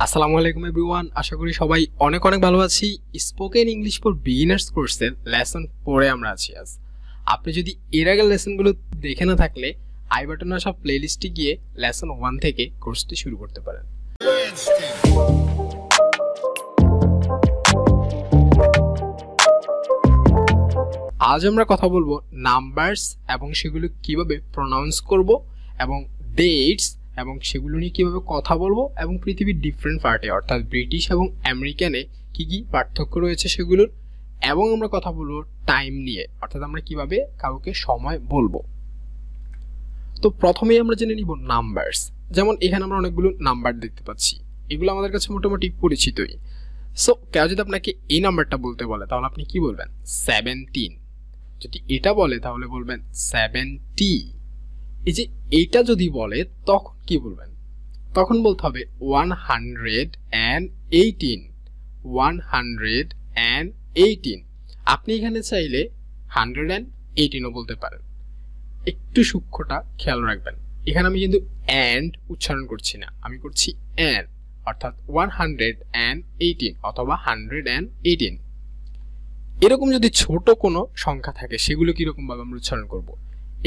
আসসালামু আলাইকুম এভরিওয়ান, আশা করি সবাই অনেক অনেক ভালো আছি। স্পোকেন ইংলিশ ফর বিগিনার্স কোর্সের লেসন 4 এ আমরা আছি আজ। আপনি যদি এর আগের লেসনগুলো দেখে না থাকলে আই বাটনে আসা প্লেলিস্টে গিয়ে লেসন 1 থেকে কোর্সটি শুরু করতে পারেন। আজ আমরা কথা বলবো নাম্বারস এবং সেগুলো কিভাবে প্রনাউন্স করব এবং ডেটস এবং সেগুলো নিয়ে কিভাবে কথা বলবো এবং পৃথিবীর ডিফারেন্ট পার্টে অর্থাৎ ব্রিটিশ এবং আমেরিকানে কি কি পার্থক্য রয়েছে সেগুলোর, এবং আমরা কথা বলবো টাইম নিয়ে অর্থাৎ আমরা কিভাবে কাউকে সময় বলবো। তো প্রথমেই আমরা জেনে নিব নাম্বারস। যেমন এখানে আমরা অনেকগুলো নাম্বার দেখতে পাচ্ছি, এগুলো আমাদের কাছে মোটামুটি পরিচিতই। সো কেউ যদি আপনাকে এই নাম্বারটা বলতে বলে তাহলে আপনি কি বলবেন? 17। যদি এটা বলে তাহলে বলবেন 70। এই যে এইটা যদি বলে তখন কি বলবেন? তখন বলতে হবে 118। 118। আপনি এখানে চাইলে 118ও বলতে পারেন। একটু সূক্ষ্মটা খেয়াল রাখবেন, এখানে আমি কিন্তু অ্যান্ড উচ্চারণ করছি না, আমি করছি অ্যান্ড, অর্থাৎ 118 অথবা 118। এরকম যদি ছোট কোনো সংখ্যা থাকে সেগুলো কিরকম ভাবে আমরা উচ্চারণ করব?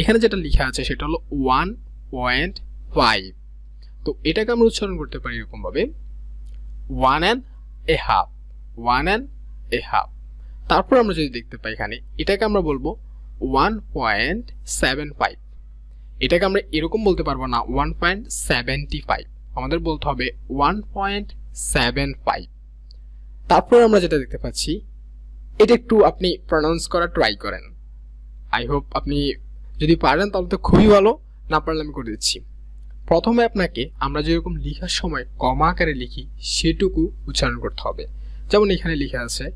এখানে যেটা লেখা আছে সেটা হলো 1.5। তো এটাকে আমরা উচ্চারণ করতে পারি এরকম ভাবে 1.5। তারপর আমরা যদি দেখতে পাই এখানে এটাকে আমরা বলবো 1.75। এটাকে আমরা এরকম বলতে পারবো না 1.75, আমাদের বলতে হবে 1.75। তারপর আমরা যেটা দেখতে পাচ্ছি এটা একটু আপনি প্রনাউন্স করা ট্রাই করেন। আই হোপ আপনি যদি পারেন তাহলে তো খুবই ভালো, না পারলে আমি করে দিচ্ছি। প্রথমে আপনাকে আমরা যেরকম লেখার সময় কমা আকারে লিখি সেটুকু উচ্চারণ করতে হবে। যেমন এখানে লেখা আছে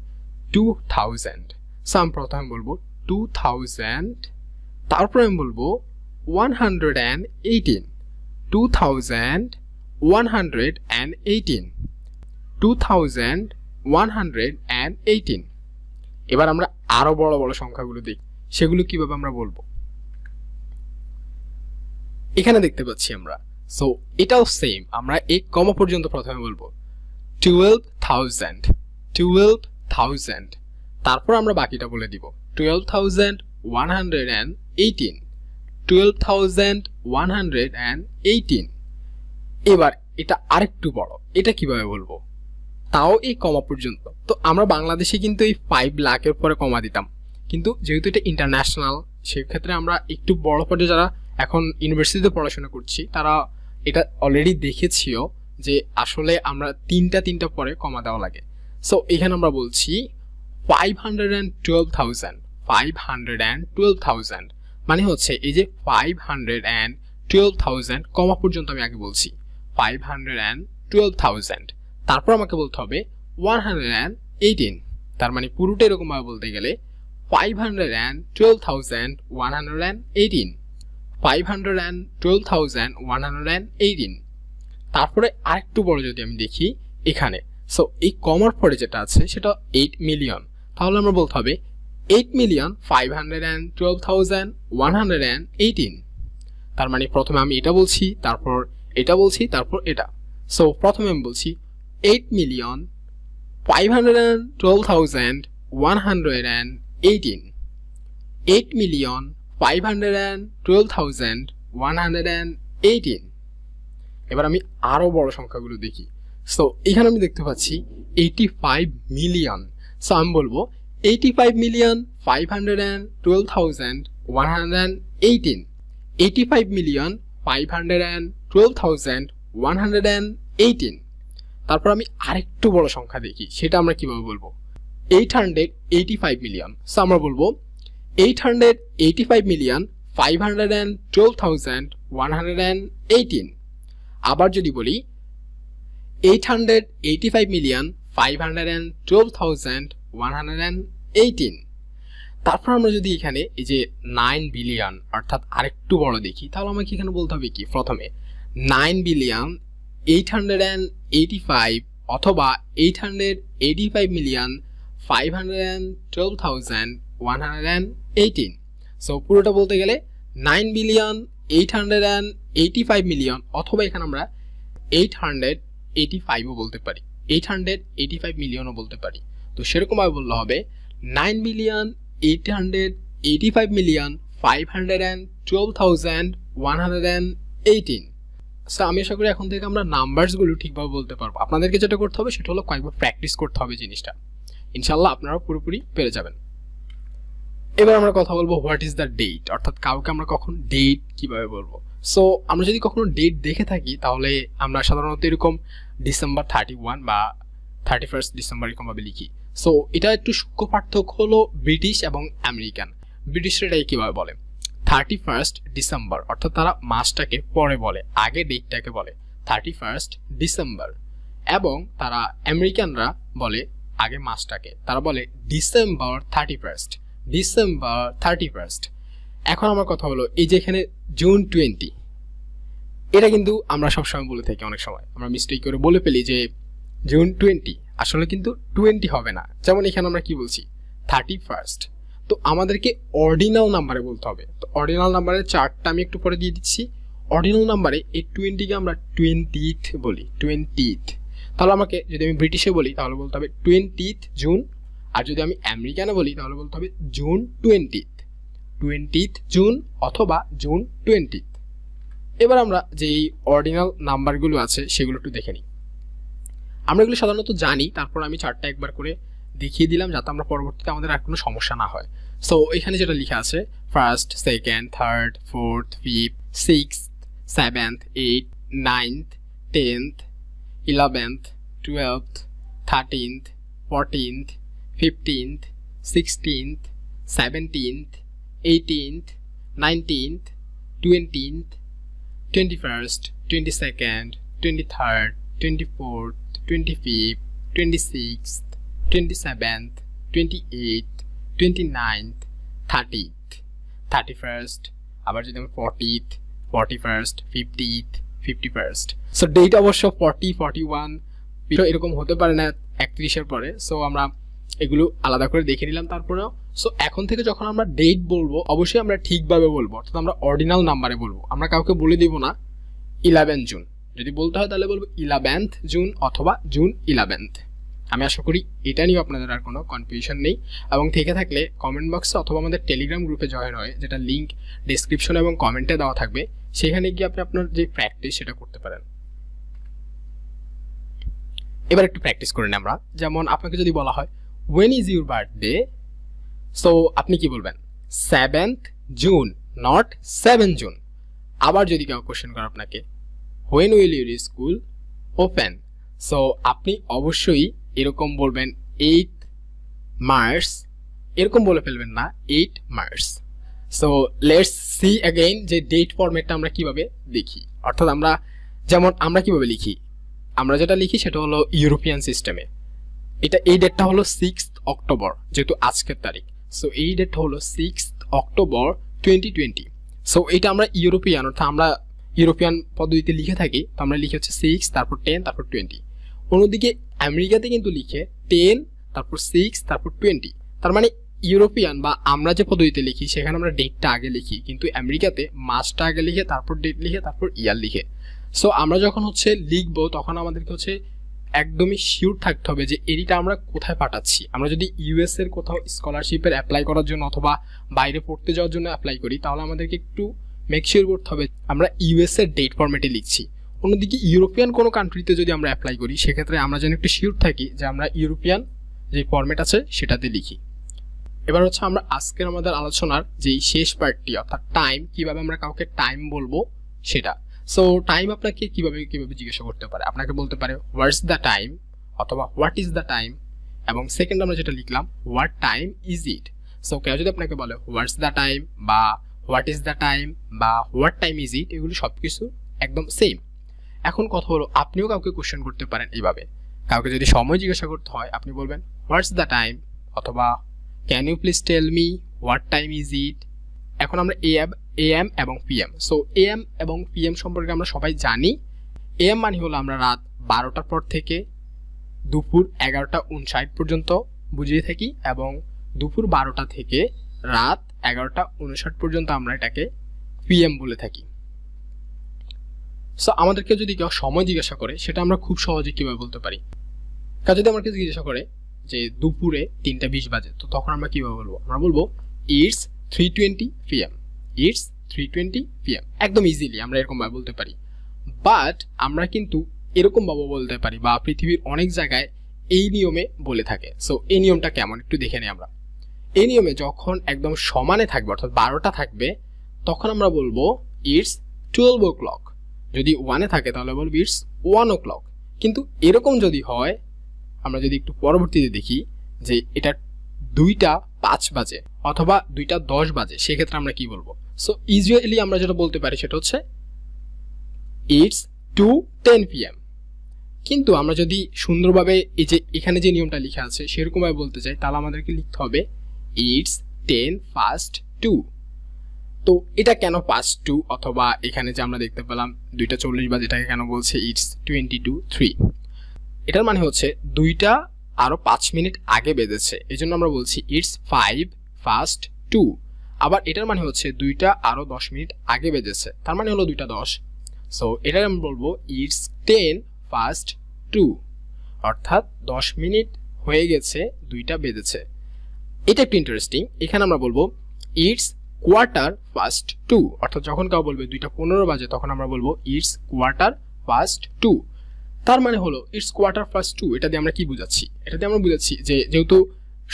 2000, সো আমি প্রথমে বলবো 2000, তারপর আমি বলবো 118। 2118। এবার আমরা আরো বড় বড় সংখ্যাগুলো দেখি, সেগুলো কিভাবে আমরা বলবো। এখানে দেখতে পাচ্ছি আমরা, সো এটাও সেম, আমরা এই কমা পর্যন্ত প্রথমে বলবো 12,000। তারপর আমরা বাকিটা বলে দিব 12,118। 12,118। এবার এটা আরেকটু বড়, এটা কিভাবে বলবো? তাও এই কমা পর্যন্ত। তো আমরা বাংলাদেশে কিন্তু এই 5 লাখের পরে কমা দিতাম, কিন্তু যেহেতু এটা ইন্টারন্যাশনাল সেক্ষেত্রে আমরা একটু বড় পর্যায়ে যারা এখন ইউনিভার্সিটিতে পড়াশোনা করছি তারা এটা অলরেডি দেখেছিও যে আসলে আমরা তিনটা পরে কমা দেওয়া লাগে। সো এখানে আমরা বলছি 512,000 মানে হচ্ছে এই যে 512,000 কমা পর্যন্ত আমি আগে বলছি 512,000, তারপর আমাকে বলতে হবে 118। তার মানে পুরোটা এরকম ভাবে বলতে গেলে 512,118। 512,118। তারপরে আরেকটু বড় যদি আমি দেখি এখানে, সো এই কমার পরে যেটা আছে সেটা 8 মিলিয়ন, তাহলে আমরা বলতে হবে 8,512,118। তার মানে প্রথমে আমি এটা বলছি, তারপর এটা বলছি, তারপর এটা। সো প্রথমে আমি বলছি 8,512,118। 8,512,118। এবার আমি আরো বড় সংখ্যাগুলো দেখি। সো এখানে আমি দেখতে পাচ্ছি 85 মিলিয়ন, সো আমি বলবো 85,512,118। 85,512,118। তারপর আমি আরেকটু বড় সংখ্যা দেখি, সেটা আমরা কিভাবে বলবো? 885 মিলিয়ন, সো আমরা বলবো 885,512,118। আবার যদি বলি 885,512,118। তারপর আমরা যদি এখানে এই যে 9 বিলিয়ন অর্থাৎ আরেকটু বড় দেখি তাহলে আমাকে এখানে বলতে হবে কি? প্রথমে 9,885 অথবা 885,512,118। সো পুরোটা বলতে গেলে 9,885,000,000 অথবা এখানে আমরা 885 885ও বলতে পারি, 885 মিলিয়নও বলতে পারি। তো সেরকমভাবে বললে হবে 9,885,512,118। সো আমি আশা করি এখন থেকে আমরা নাম্বারসগুলো ঠিকভাবে বলতে পারবো। আপনাদেরকে যেটা করতে হবে সেটা হলো কয়েকবার প্র্যাকটিস করতে হবে জিনিসটা, ইনশাল্লাহ আপনারা পুরোপুরি পেরে যাবেন। এবার আমরা কথা বলবো হোয়াট ইজ দ্য ডেট, অর্থাৎ কাউকে আমরা কখন ডেট কিভাবে বলবো। সো আমরা যদি কখনো ডেট দেখে থাকি তাহলে আমরা সাধারণত এরকম ডিসেম্বর 31 বা 31 ডিসেম্বর এরকমভাবে লিখি। সো এটা একটু সূক্ষ্ম পার্থক্য হলো ব্রিটিশ এবং আমেরিকান। ব্রিটিশরা এটাকে কীভাবে বলে 31 ডিসেম্বর, অর্থাৎ তারা মাসটাকে পরে বলে, আগে ডেটটাকে বলে 31 ডিসেম্বর। এবং তারা আমেরিকানরা বলে আগে মাসটাকে, তারা বলে ডিসেম্বর 31, ডিসেম্বর 31। এখন আমার কথা হলো এই যে এখানে জুন 20, এটা কিন্তু আমরা সবসময় বলে থাকি, অনেক সময় আমরা মিস্টেক করে বলে ফেলি যে জুন 20, আসলে কিন্তু 20 হবে না। যেমন এখানে আমরা কি বলছি 31। তো আমাদেরকে অর্ডিনাল নাম্বারে বলতে হবে। তো অর্ডিনাল নাম্বারের চার্টটা আমি একটু পরে দিয়ে দিচ্ছি। অর্ডিনাল নাম্বারে এই 20কে আমরা 20th বলি, 20th। তাহলে আমাকে যদি আমি ব্রিটিশে বলি তাহলে বলতে হবে 20th জুন, আর যদি আমি আমেরিকানে বলি তাহলে বলতে হবে জুন 20th জুন অথবা জুন 20th। এবার আমরা যেই অর্ডিনাল নাম্বারগুলো আছে সেগুলো একটু দেখে নিই। আমরা এগুলো সাধারণত জানি, তারপর আমি চার্টটা একবার করে দেখিয়ে দিলাম যাতে আমরা পরবর্তীতে আমাদের আর কোনো সমস্যা না হয়। সো এখানে যেটা লেখা আছে 1st, 2nd, 3rd, 4th, 5th, 6th, 7th, 8th, 9th, 10th, 11th, 12th, 13th, 14th, 15th, 16th, 17th, 18th, 19th, 20th, 21st, 22nd, 23rd, 24th, 25th, 26th, 27th, 28th, 29th, 30th, 31st, আবার যদি আমরা 40th, 41st, 50th, 51st। So date অবশ্য 40, 41 এরকম হতে পারে না 31-এর পরে। So আমরা এগুলো আলাদা করে দেখে নিলাম তারপরেও। সো এখন থেকে যখন আমরা ডেট বলবো অবশ্যই আমরা ঠিকভাবে বলবো, অর্থাৎ আমরা অর্ডিনাল নাম্বারে বলবো। আমরা কাউকে বলে দিব না 11 জুন, যদি বলতে হয় তাহলে বলবো 11th জুন অথবা জুন 11th। আমি আশা করি এটা নিয়ে আপনাদের আর কোনো কনফিউশন নেই, এবং থেকে থাকলে কমেন্ট বক্সে অথবা আমাদের টেলিগ্রাম গ্রুপে জয়েন হয়, যেটা লিঙ্ক ডিসক্রিপশন এবং কমেন্টে দেওয়া থাকবে, সেখানে গিয়ে আপনি আপনার যে প্র্যাকটিস সেটা করতে পারেন। এবার একটু প্র্যাকটিস করে নিই আমরা। যেমন আপনাকে যদি বলা হয় when is your birthday, so আপনি কি বলবেন 7th জুন, নট 7 জুন। আবার যদি কেউ কোশ্চেন করে আপনাকে when will your school open, so আপনি অবশ্যই এরকম বলবেন 8 মার্চ, এরকম বলে ফেলবেন না 8 March. So let's see again যে ডেট ফরম্যাটটা আমরা কিভাবে লিখি, অর্থাৎ আমরা যেমন আমরা কিভাবে লিখি, আমরা যেটা লিখি সেটা হলো ইউরোপিয়ান সিস্টেমে। এটা এই ডেটটা হলো 6th অক্টোবর, যেহেতু আজকের তারিখ। সো এই ডেটটা হলো 6th অক্টোবর 2020। সো এটা আমরা ইউরোপিয়ান, অর্থাৎ আমরা ইউরোপিয়ান পদ্ধতিতে লিখে থাকি। তো আমরা লিখে হচ্ছে 6, তারপর 10, তারপর 20। অন্যদিকে আমেরিকাতে কিন্তু লিখে 10, তারপর 6, তারপর 20। তার মানে ইউরোপিয়ান বা আমরা যে পদ্ধতিতে লিখি সেখানে আমরা ডেটটা আগে লিখি, কিন্তু আমেরিকাতে মাসটা আগে লিখে, তারপর ডেট লিখে, তারপর ইয়ার লিখে। সো আমরা যখন হচ্ছে লিখবো তখন আমাদেরকে হচ্ছে একদমই শিওর থাকতে হবে যে এডিটা আমরা কোথায় পাঠাচ্ছি। আমরা যদি ইউএস এর কোথাও স্কলারশিপের অ্যাপ্লাই করার জন্য অথবা বাইরে পড়তে যাওয়ার জন্য অ্যাপ্লাই করি, তাহলে আমাদেরকে একটু মেক শিওর করতে হবে আমরা ইউএস এর ডেট ফরম্যাটে লিখছি। অন্যদিকে ইউরোপিয়ান কোনো কান্ট্রিতে যদি আমরা অ্যাপ্লাই করি সেক্ষেত্রে আমরা যেন একটু শিওর থাকি যে আমরা ইউরোপিয়ান যে ফরম্যাট আছে সেটাতে লিখি। এবার হচ্ছে আমরা আজকের আমাদের আলোচনার যেই শেষ পার্টটি, অর্থাৎ টাইম, কিভাবে আমরা কাউকে টাইম বলবো সেটা। সো টাইম আপনাকে কিভাবে জিজ্ঞাসা করতে পারে, আপনাকে বলতে পারে হোয়াটস দ্য টাইম অথবা হোয়াট ইজ দ্য টাইম, এবং সেকেন্ড আমরা যেটা লিখলাম what time is it. So কেউ যদি আপনাকে বলে হোয়াটস দ্য টাইম বা হোয়াট ইজ দ্য টাইম বা হোয়াট টাইম ইজ ইট, এগুলো সব কিছু একদম সেম। এখন কথা হলো আপনিও কাউকে কোশ্চেন করতে পারেন এইভাবে। কাউকে যদি সময় জিজ্ঞাসা করতে হয় আপনি বলবেন হোয়াটস দ্য টাইম অথবা can you please tell me what time is it. এখন আমরা এএম এবং পিএম। সো এএম এবং পিএম সম্পর্কে আমরা সবাই জানি। এএম মানে হলো আমরা রাত 12টার পর থেকে দুপুর 11:59 পর্যন্ত বুঝিয়ে থাকি, এবং দুপুর 12টা থেকে রাত 11:59 পর্যন্ত আমরা এটাকে পিএম বলে থাকি। সো আমাদেরকে যদি কেউ সময় জিজ্ঞাসা করে সেটা আমরা খুব সহজে কিভাবে বলতে পারি। কেউ যদি আমাকে জিজ্ঞাসা করে যে দুপুরে 3:20 বাজে, তো তখন আমরা কিভাবে বলবো? আমরা বলবো ইটস 3:20 PM, ইটস 3:20 PM। একদম ইজিলি আমরা এরকম ভাবে বলতে পারি। বাট আমরা কিন্তু এরকম ভাবে বলতে পারি, বা পৃথিবীর অনেক জায়গায় এই নিয়মে বলে থাকে। সো এই নিয়মটা কেমন একটু দেখে নিই আমরা। এই নিয়মে যখন একদম সমানে থাকবে, অর্থাৎ 12টা থাকবে, তখন আমরা বলবো ইটস 12 o'clock। যদি 1-এ থাকে তাহলে বলবো ইটস 1 o'clock। কিন্তু এরকম যদি হয়, আমরা যদি একটু পরবর্তীতে দেখি যে এটা 2:05 বাজে অথবা 2:10 বাজে, সেক্ষেত্রে আমরা কি বলবো? সো ইউজুয়ালি আমরা যেটা বলতে পারি সেটা হচ্ছে ইটস 2:10 PM। কিন্তু আমরা যদি সুন্দরভাবে এই যে এখানে যে নিয়মটা লেখা আছে সেরকমভাবে বলতে চাই, তাহলে আমাদেরকে লিখতে হবে ইটস 10 past 2। তো এটা কেন past 2, অথবা এখানে যে আমরা দেখতে পেলাম 2:40 বাজে, এটাকে কেন বলছে ইটস 22:03? এটার মানে হচ্ছে 2টা আরো 5 মিনিট আগে বেজেছে, এই জন্য আমরা বলছি ইটস 5 past 2। আবার এটার মানে হচ্ছে 2টা আরো 10 মিনিট আগে বেজেছে, তার মানে হলো 2:10। সো এটা আমরা বলবো ইটস 10 past 2, অর্থাৎ 10 মিনিট হয়ে গেছে, 2টা বেজেছে। এটা একটু ইন্টারেস্টিং। এখানে আমরা বলবো ইটস 1/4 past 2, অর্থাৎ যখন কেউ বলবে 2:15 বাজে, তখন আমরা বলবো ইটস 1/4 past 2। তার মানে হলো ইটস 1/4 past 2। এটা দিয়ে আমরা কি বুঝাচ্ছি? এটা দিয়ে আমরা বুঝাচ্ছি যে যেহেতু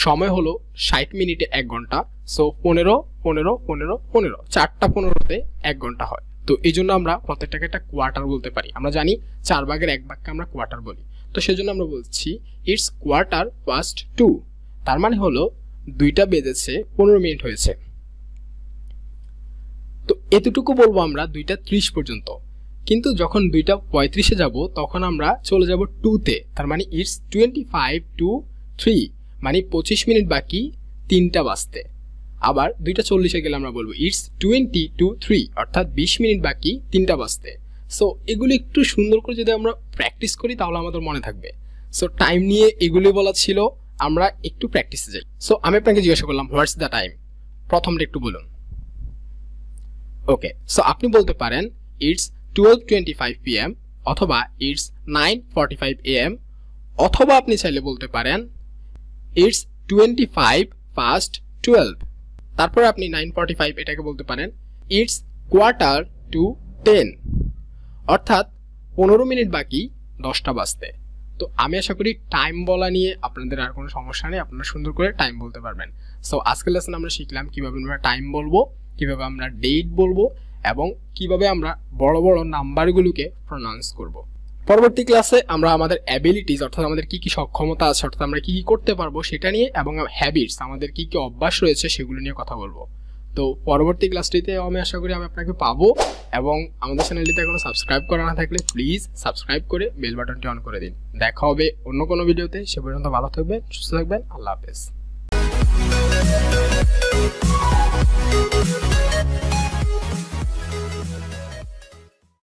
সময় হলো 60 মিনিটে 1 ঘন্টা, সো 15 15 15 15, 4টা 15তে 1 ঘন্টা হয়। তো এই জন্য আমরা প্রত্যেকটাকে একটা কোয়ার্টার বলতে পারি। আমরা জানি 4 ভাগের 1 ভাগকে আমরা কোয়ার্টার বলি। তো সেজন্য আমরা বলছি ইটস 1/4 past 2। তার মানে হলো 2টা বেজেছে, 15 মিনিট হয়েছে। তো এতটুকু বলবো আমরা 2:30 পর্যন্ত। কিন্তু যখন 2:35-এ যাব, তখন আমরা চলে যাব 2-তে। তার মানে ইটস 25 to 3, মানে 25 মিনিট বাকি 3টা বাজতে। আবার 2:40-এ গেলে আমরা বলবো ইটস 20 to 3, অর্থাৎ 20 মিনিট বাকি 3টা বাজতে। সো এগুলো একটু সুন্দর করে যদি আমরা প্র্যাকটিস করি তাহলে আমাদের মনে থাকবে। সো টাইম নিয়ে এগুলি বলা ছিল, আমরা একটু প্র্যাকটিসে যাই। সো আমি আপনাকে জিজ্ঞাসা করলাম হোয়াটস দ্য টাইম, প্রথমটা একটু বলুন। ওকে, সো আপনি বলতে পারেন ইটস 12:25 PM, অথবা ইটস 9:45 AM, অথবা আপনি চাইলে বলতে পারেন ইটস 25 past 12। তারপরে আপনি 9:45 এটাকে বলতে পারেন ইটস 1/4 to 10, অর্থাৎ 15 মিনিট বাকি 10টা বাজতে। তো আমি আশা করি টাইম বলা নিয়ে আপনাদের আর কোনো সমস্যা নেই, আপনারা সুন্দর করে টাইম বলতে পারবেন। সো আজকের লেসনে আমরা শিখলাম কিভাবে আমরা টাইম বলবো, কিভাবে আমরা ডেট বলবো, এবং কিভাবে আমরা বড় বড় নাম্বারগুলোকে প্রনাউন্স করব। পরবর্তী ক্লাসে আমরা আমাদের অ্যাবিলিটিস, অর্থাৎ আমাদের কি কি সক্ষমতা আছে, অর্থাৎ আমরা কি কি করতে পারবো সেটা নিয়ে, এবং হ্যাবিটস, আমাদের কি কি অভ্যাস রয়েছে সেগুলো নিয়ে কথা বলবো। তো পরবর্তী ক্লাসটিতে আমি আশা করি আমি আপনাকে পাবো, এবং আমাদের চ্যানেলটিতে এখনো সাবস্ক্রাইব করা না থাকলে প্লিজ সাবস্ক্রাইব করে বেল বাটনটি অন করে দিন। দেখা হবে অন্য কোনো ভিডিওতে। সে পর্যন্ত ভালো থাকবেন, সুস্থ থাকবেন। আল্লাহ হাফেজ।